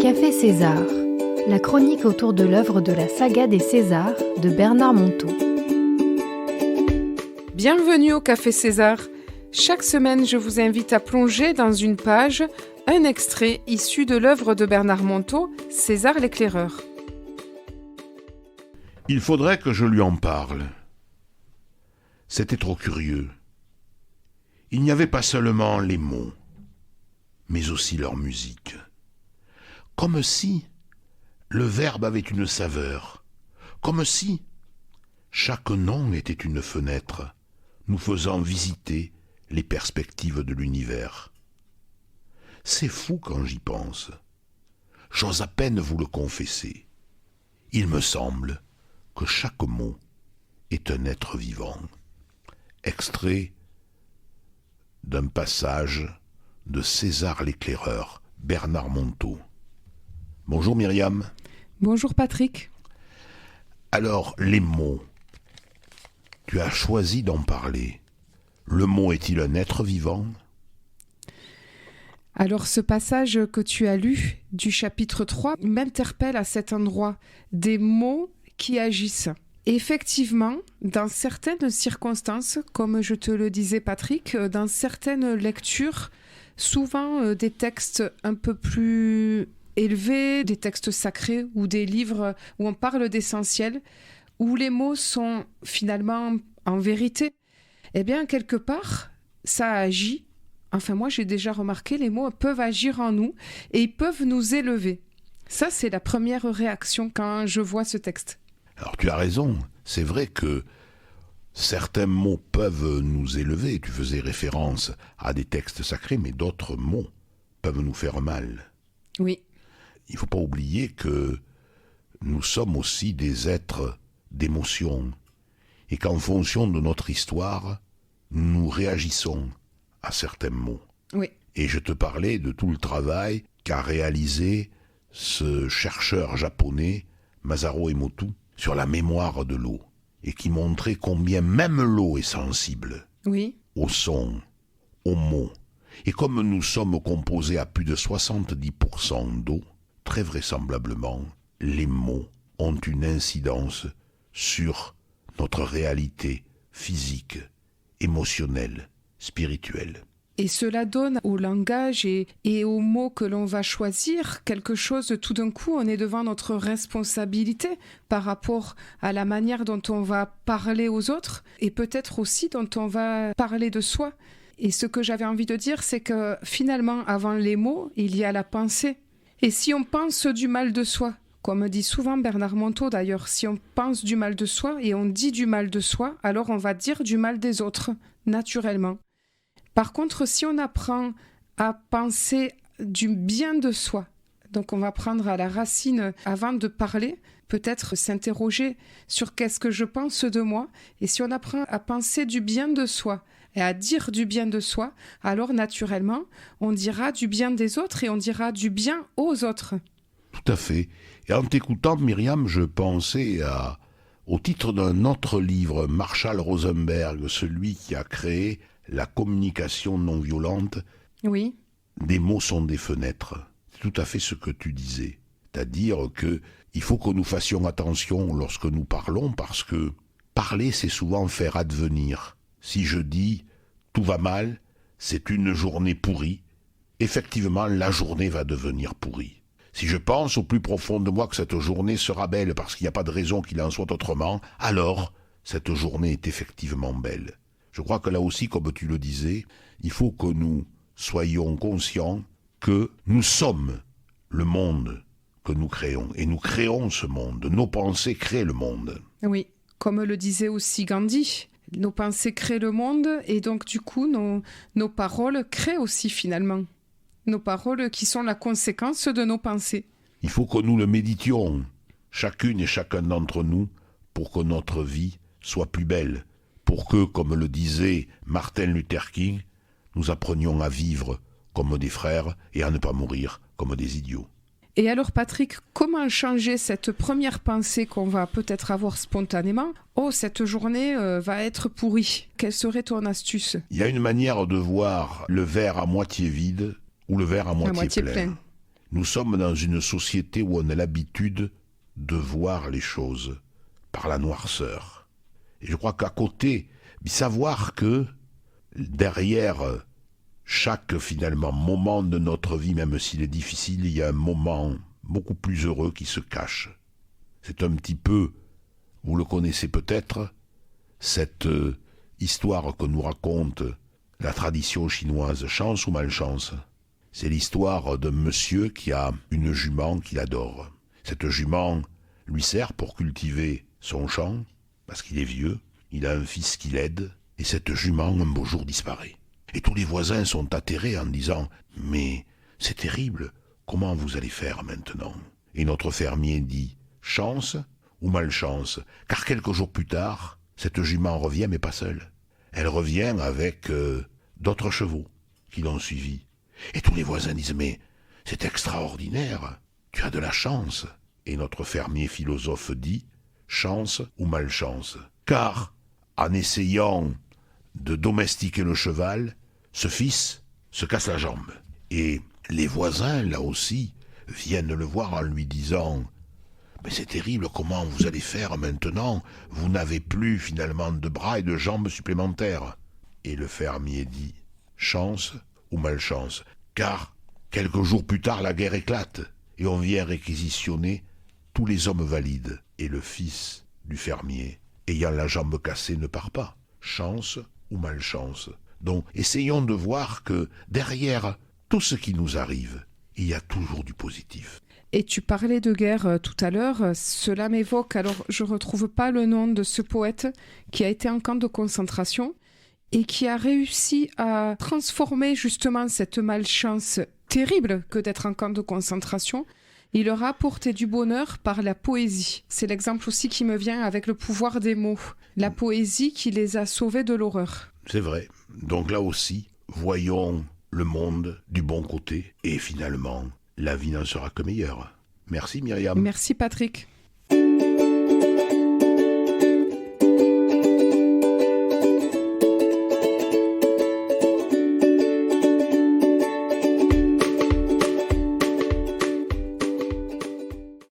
Café César, la chronique autour de l'œuvre de la saga des Césars de Bernard Monteau. Bienvenue au Café César. Chaque semaine, je vous invite à plonger dans une page un extrait issu de l'œuvre de Bernard Monteau, César l'éclaireur. Il faudrait que je lui en parle. C'était trop curieux. Il n'y avait pas seulement les mots, mais aussi leur musique. Comme si le verbe avait une saveur, comme si chaque nom était une fenêtre, nous faisant visiter les perspectives de l'univers. C'est fou quand j'y pense. J'ose à peine vous le confesser. Il me semble que chaque mot est un être vivant. Extrait d'un passage de César l'éclaireur, Bernard Monteau. Bonjour Myriam. Bonjour Patrick. Alors, les mots. Tu as choisi d'en parler. Le mot est-il un être vivant ? Alors ce passage que tu as lu du chapitre 3 m'interpelle à cet endroit, des mots qui agissent. Effectivement, dans certaines circonstances, comme je te le disais Patrick, dans certaines lectures, souvent des textes un peu plus élevés, des textes sacrés ou des livres où on parle d'essentiel, où les mots sont finalement en vérité, eh bien quelque part, ça agit. Enfin moi j'ai déjà remarqué, les mots peuvent agir en nous et ils peuvent nous élever. Ça c'est la première réaction quand je vois ce texte. Alors tu as raison, c'est vrai que certains mots peuvent nous élever. Tu faisais référence à des textes sacrés, mais d'autres mots peuvent nous faire mal. Oui. Il ne faut pas oublier que nous sommes aussi des êtres d'émotion et qu'en fonction de notre histoire, nous réagissons à certains mots. Oui. Et je te parlais de tout le travail qu'a réalisé ce chercheur japonais, Masaru Emoto, sur la mémoire de l'eau, et qui montrait combien même l'eau est sensible Oui. au son, aux mots. Et comme nous sommes composés à plus de 70% d'eau, très vraisemblablement, les mots ont une incidence sur notre réalité physique, émotionnelle, spirituelle. Et cela donne au langage et aux mots que l'on va choisir quelque chose, tout d'un coup, on est devant notre responsabilité par rapport à la manière dont on va parler aux autres et peut-être aussi dont on va parler de soi. Et ce que j'avais envie de dire, c'est que finalement, avant les mots, il y a la pensée. Et si on pense du mal de soi, comme dit souvent Bernard Monteau d'ailleurs, si on pense du mal de soi et on dit du mal de soi, alors on va dire du mal des autres, naturellement. Par contre, si on apprend à penser du bien de soi, donc on va prendre à la racine avant de parler, peut-être s'interroger sur qu'est-ce que je pense de moi, et si on apprend à penser du bien de soi et à dire du bien de soi, alors naturellement, on dira du bien des autres et on dira du bien aux autres. Tout à fait. Et en t'écoutant, Myriam, je pensais au titre d'un autre livre, Marshall Rosenberg, celui qui a créé la communication non violente. Oui. Des mots sont des fenêtres. C'est tout à fait ce que tu disais. C'est-à-dire qu'il faut que nous fassions attention lorsque nous parlons, parce que parler, c'est souvent faire advenir. Si je dis « tout va mal », c'est une journée pourrie. Effectivement, la journée va devenir pourrie. Si je pense au plus profond de moi que cette journée sera belle parce qu'il n'y a pas de raison qu'il en soit autrement, alors cette journée est effectivement belle. Je crois que là aussi, comme tu le disais, il faut que nous soyons conscients que nous sommes le monde que nous créons. Et nous créons ce monde. Nos pensées créent le monde. Oui, comme le disait aussi Gandhi, nos pensées créent le monde et donc du coup, nos paroles créent aussi finalement. Nos paroles qui sont la conséquence de nos pensées. Il faut que nous le méditions, chacune et chacun d'entre nous, pour que notre vie soit plus belle. Pour que, comme le disait Martin Luther King, nous apprenions à vivre comme des frères et à ne pas mourir comme des idiots. Et alors Patrick, comment changer cette première pensée qu'on va peut-être avoir spontanément ? Oh, cette journée va être pourrie. Quelle serait ton astuce ? Il y a une manière de voir le verre à moitié vide ou le verre à moitié plein. Nous sommes dans une société où on a l'habitude de voir les choses par la noirceur. Et je crois qu'à côté, savoir que derrière chaque finalement moment de notre vie, même s'il est difficile, il y a un moment beaucoup plus heureux qui se cache. C'est un petit peu, vous le connaissez peut-être, cette histoire que nous raconte la tradition chinoise, chance ou malchance. C'est l'histoire d'un monsieur qui a une jument qu'il adore. Cette jument lui sert pour cultiver son champ, parce qu'il est vieux, il a un fils qui l'aide, et cette jument un beau jour disparaît. Et tous les voisins sont atterrés en disant « Mais c'est terrible, comment vous allez faire maintenant ?» Et notre fermier dit « Chance ou malchance ?» Car quelques jours plus tard, cette jument revient, mais pas seule. Elle revient avec d'autres chevaux qui l'ont suivie. Et tous les voisins disent « Mais c'est extraordinaire, tu as de la chance !» Et notre fermier philosophe dit « Chance ou malchance ?» Car, en essayant de domestiquer le cheval, ce fils se casse la jambe. Et les voisins, là aussi, viennent le voir en lui disant « Mais c'est terrible, comment vous allez faire maintenant? Vous n'avez plus finalement de bras et de jambes supplémentaires. » Et le fermier dit « Chance ou malchance ?» Car, quelques jours plus tard, la guerre éclate et on vient réquisitionner tous les hommes valides. Et le fils du fermier, ayant la jambe cassée, ne part pas. Chance ou malchance. Donc, essayons de voir que derrière tout ce qui nous arrive, il y a toujours du positif. Et tu parlais de guerre tout à l'heure, cela m'évoque, alors je ne retrouve pas le nom de ce poète qui a été en camp de concentration et qui a réussi à transformer justement cette malchance terrible que d'être en camp de concentration. Il leur a apporté du bonheur par la poésie. C'est l'exemple aussi qui me vient avec le pouvoir des mots. La poésie qui les a sauvés de l'horreur. C'est vrai. Donc là aussi, voyons le monde du bon côté et finalement, la vie n'en sera que meilleure. Merci Myriam. Merci Patrick.